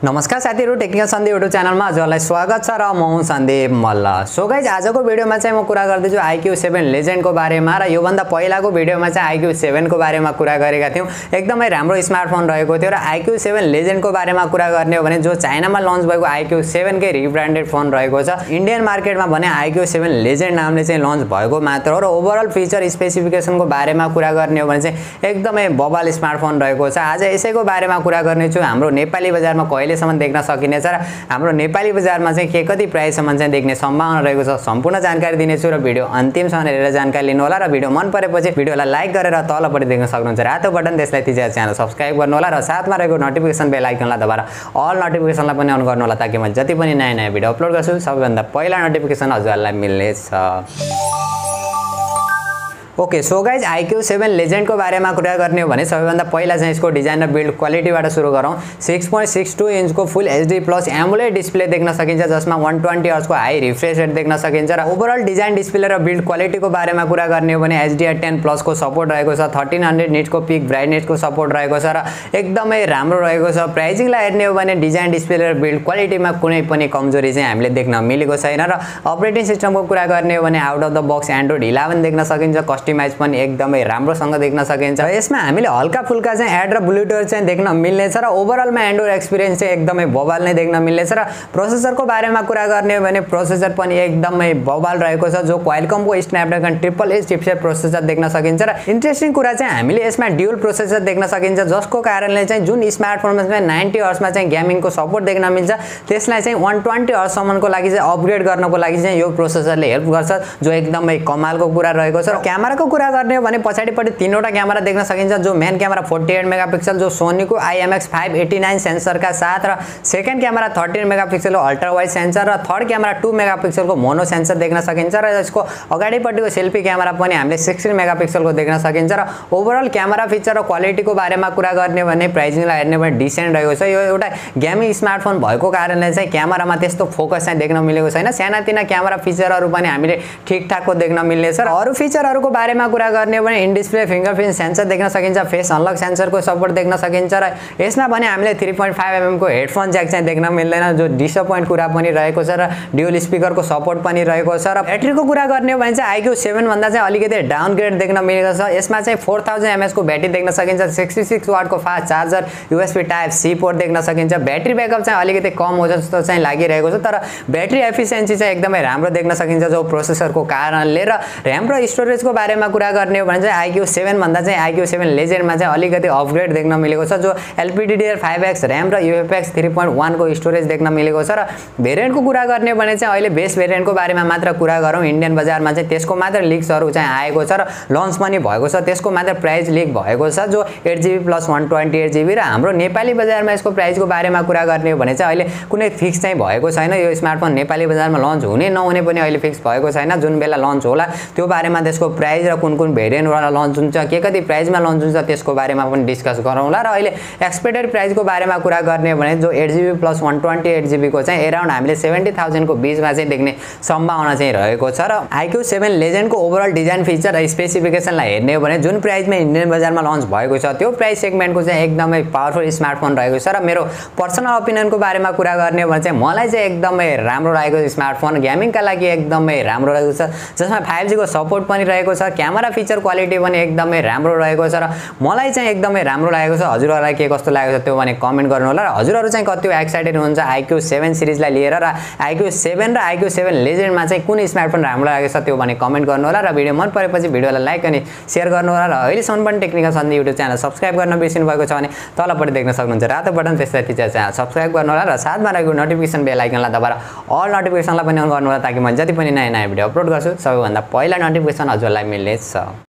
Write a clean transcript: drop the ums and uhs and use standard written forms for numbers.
नमस्कार साथीहरु, technical Sandeep YouTube च्यानलमा हजुरलाई स्वागत छ र म हुँ सन्दीप मल्ल। सो गाइज, आजको भिडियोमा चाहिँ म कुरा गर्दैछु iQoo 7 लेजेन्डको बारेमा र यो भन्दा पहिलाको भिडियोमा चाहिँ iQoo 7 को बारेमा कुरा गरेका थियौं। एकदमै राम्रो स्मार्टफोन रहेको थियो र iQoo 7 लेजेन्डको बारेमा कुरा गर्ने हो भने जो चाइनामा लन्च भएको iQoo 7 कै रिब्रान्डेड फोन रहेको छ। इन्डियन मार्केटमा भने iQoo 7 लेजेन्ड नामले चाहिँ लन्च भएको मात्र हो र ओभरअल फिचर स्पेसिफिकेसनको बारेमा कुरा गर्ने हो भने चाहिँ एकदमै बबाल स्मार्टफोन रहेको छ। आज यसैको बारेमा कुरा गर्ने छु। हाम्रो नेपाली बजारमा कहिलेसम्म देख्न सकिनेछ र हाम्रो नेपाली बजारमा चाहिँ के कति प्राइससम्म चाहिँ देख्ने सम्भावना रहेको छ, सम्पूर्ण जानकारी दिनेछु र भिडियो अन्तिमसम्म हेरेर जानकारी लिनु होला। र भिडियो मन परेपछि भिडियोलाई लाइक गरेर तलपट्टि देख्न सक्नुहुन्छ रातो बटन, त्यसलाई थिचेर च्यानल सब्स्क्राइब गर्नु होला र साथमा रहेको नोटिफिकेसन बेल आइकनलाई दबाएर अल नोटिफिकेसनलाई पनि अन गर्नु होला, ताकि म जति पनि नयाँ भिडियो अपलोड गर्छु सबैभन्दा पहिला नोटिफिकेसन हजुरलाई मिल्नेछ। Okay, so guys, iQoo 7 legend को बारेमा कुरा गर्ने हो भने सबैभन्दा पहिला चाहिँ यसको डिजाइन र बिल्ड क्वालिटीबाट सुरु गरौँ। 6.62 इन्चको फुल HD प्लस एमुलेट डिस्प्ले देख्न सकिन्छ, जसमा 120 हर्ट्जको हाई रिफ्रेश रेट देख्न सकिन्छ र ओभरअल डिजाइन डिस्प्ले र बिल्ड क्वालिटीको बारेमा कुरा गर्ने हो भने HDR10 प्लस को सपोर्ट रहेको छ। 1300 निट्सको पिक ब्राइटनेसको सपोर्ट रहेको छ र एकदमै राम्रो रहेको छ। प्राइसिङलाई हेर्ने हो भने डिजाइन डिस्प्ले र बिल्ड क्वालिटीमा कुनै पनि कमजोरी चाहिँ हामीले देख्न मिलेको छैन र अपरेटिङ सिस्टमको कुरा गर्ने हो भने out of the box android 11 देख्न सकिन्छ। कस्टमाइज पनि एकदमै राम्रोसँग देख्न सकिन्छ। यसमा हामीले हल्का फुल्का चाहिँ एड र ब्लुटुथ चाहिँ देख्न मिल्नेछ र ओभरअलमा एन्ड्रोइड एक्सपिरियन्स चाहिँ एकदमै बबाल नै देख्न मिल्नेछ र प्रोसेसरको बारेमा कुरा गर्ने हो भने प्रोसेसर पनि एकदमै बबाल रहेको छ, जो क्वालकमको स्न्यापड्रागन 888 चिपसेट प्रोसेसर देख्न सकिन्छ र इन्ट्रेस्टिङ कुरा चाहिँ हामीले यसमा ड्युअल प्रोसेसर देख्न सकिन्छ, जसको कारणले चाहिँ जुन स्मार्टफोनमा चाहिँ 90 हर्ट्जमा चाहिँ गेमिङको सपोर्ट देख्न मिल्छ, त्यसलाई चाहिँ 120 हर्ट्जसम्मको लागि चाहिँ अपग्रेड गर्नको लागि चाहिँ यो प्रोसेसरले हेल्प गर्छ, जो एकदमै कमालको कुरा रहेको छ। र क्यामेराको कुरा गर्ने हो भने पछाडिपट्टि तीनवटा क्यामेरा देख्न सकिन्छ, जो मेन क्यामेरा 48 मेगापिक्सल जो सोनीको IMX589 सेन्सरका साथ र सेकेन्ड क्यामेरा 13 मेगापिक्सलको अल्ट्रा वाइड सेन्सर र थर्ड क्यामेरा 2 मेगापिक्सलको मोनो सेन्सर देख्न सकिन्छ र यसको अगाडिपट्टिको सेल्फी क्यामेरा पनि हामीले 16 मेगापिक्सलको देख्न सकिन्छ र ओभरअल क्यामेरा फिचर र क्वालिटीको बारेमा कुरा गर्ने हो भने प्राइसिङलाई हेर्ने भने डिसेन्ट रहेको छ। यो एउटा गेमिङ स्मार्टफोन भएको कारणले चाहिँ क्यामेरामा त्यस्तो फोकस चाहिँ देख्न मिलेको छैन। सानातिना क्यामेरा फिचरहरू पनि हामीले ठिकठाकको देख्न मिल्नेछ र अरू फिचरहरूको बारेमा कुरा गर्ने हो भने इन डिस्प्ले फिंगरप्रिन्ट सेन्सर देख्न सकिन्छ, फेस अनलक सेन्सरको सपोर्ट देख्न सकिन्छ र यसमा भने हामीले 3.5 mm को हेडफोन ज्याक चाहिँ देख्न मिल्दैन, जो डिसअपोइन्ट कुरा पनि रहेको छ र ड्युअल स्पिकरको सपोर्ट पनि रहेको छ। र ब्याट्रीको कुरा गर्ने हो भने चाहिँ iQoo 7 भन्दा चाहिँ अलिकति डाउनग्रेड देख्न मिलेको छ। यसमा चाहिँ 4000 mAh को ब्याट्री देख्न सकिन्छ, 66 वाटको fast charger, USB type C port देख्न सकिन्छ। ब्याट्री ब्याकअप चाहिँ अलिकति कम हो जस्तो चाहिँ लागिरहेको छ, तर ब्याट्री एफिसिएन्सी चाहिँ एकदमै राम्रो देख्न सकिन्छ, जो प्रोसेसरको कारणले। र र्याम र स्टोरेजको बारेमा कुरा गर्ने हो भने चाहिँ iQoo 7 भन्दा चाहिँ iQoo 7 लेजेन्डमा चाहिँ अलिकति अपग्रेड देख्न मिलेको छ, जो LPDDR5X र्याम र UFS 3.1 को स्टोरेज देख्न मिलेको छ। र भेरिएन्टको कुरा गर्ने हो भने चाहिँ अहिले बेस भेरिएन्टको बारेमा मात्र कुरा गरौँ। इन्डियन बजारमा चाहिँ त्यसको मात्र लिक्सहरू चाहिँ आएको छ र लन्च पनि भएको छ, त्यसको मात्र प्राइस लिक भएको छ, जो 8GB प्लस 128GB र हाम्रो नेपाली बजारमा यसको प्राइसको बारेमा कुरा गर्ने हो भने चाहिँ अहिले कुनै फिक्स चाहिँ भएको छैन। यो स्मार्टफोन नेपाली बजारमा लन्च हुने नहुने पनि अहिले फिक्स भएको छैन। जुन बेला लन्च होला त्यो बारेमा त्यसको प्राइस र कुन कुन भेरिएन्टवाला लन्च हुन्छ, के कति प्राइसमा लन्च हुन्छ, त्यसको बारेमा पनि डिस्कस गरौँला। र अहिले एक्सपेक्टेड प्राइसको बारेमा कुरा गर्ने हो भने जो 8GB प्लस 128GB को चाहिँ एराउन्ड हामीले 70,000 को बीचमा चाहिँ देख्ने सम्भावना चाहिँ रहेको छ। र iQoo 7 लेजेन्डको ओभरअल डिजाइन फिचर र स्पेसिफिकेसनलाई हेर्ने हो भने जुन प्राइसमा इन्डियन बजारमा लन्च भएको छ त्यो प्राइस सेगमेन्टको चाहिँ एकदमै पावरफुल स्मार्टफोन रहेको छ। र मेरो पर्सनल ओपिनियनको बारेमा कुरा गर्ने हो भने चाहिँ मलाई चाहिँ एकदमै राम्रो लागेको स्मार्टफोन, गेमिङका लागि एकदमै राम्रो रहेको छ, जसमा 5G को सपोर्ट पनि रहेको छ, क्यामेरा फिचर क्वालिटी पनि एकदमै राम्रो रहेको छ र मलाई चाहिँ एकदमै राम्रो लागेको छ। हजुरहरूलाई के कस्तो लागेको छ त्यो भने कमेन्ट गर्नु होला। र हजुरहरू चाहिँ कति एक्साइटेड हुनुहुन्छ iQoo 7 सिरिजलाई लिएर र iQoo 7 र iQoo 7 लेजेन्डमा चाहिँ कुन स्मार्टफोन राम्रो लागेको छ त्यो भने कमेन्ट गर्नु होला। र भिडियो मन परेपछि भिडियोलाई लाइक अनि शेयर गर्नु होला। र अहिलेसम्म पनि technical Sandeep YouTube channel subscribe गर्न बिर्सिनु भएको छ भने तलपट्टि देख्न सक्नुहुन्छ रातो बटन, त्यसलाई थिचेर च्यानल सब्स्क्राइब गर्नु होला र साथमा रहेको नोटिफिकेसन बेल आइकनलाई दबाएर अल नोटिफिकेसनलाई पनि अन गर्नु होला, ताकि म जति पनि नयाँ भिडियो अपलोड गर्छु सबैभन्दा पहिला नोटिफिकेसन हजुरलाई मिल्नेछ।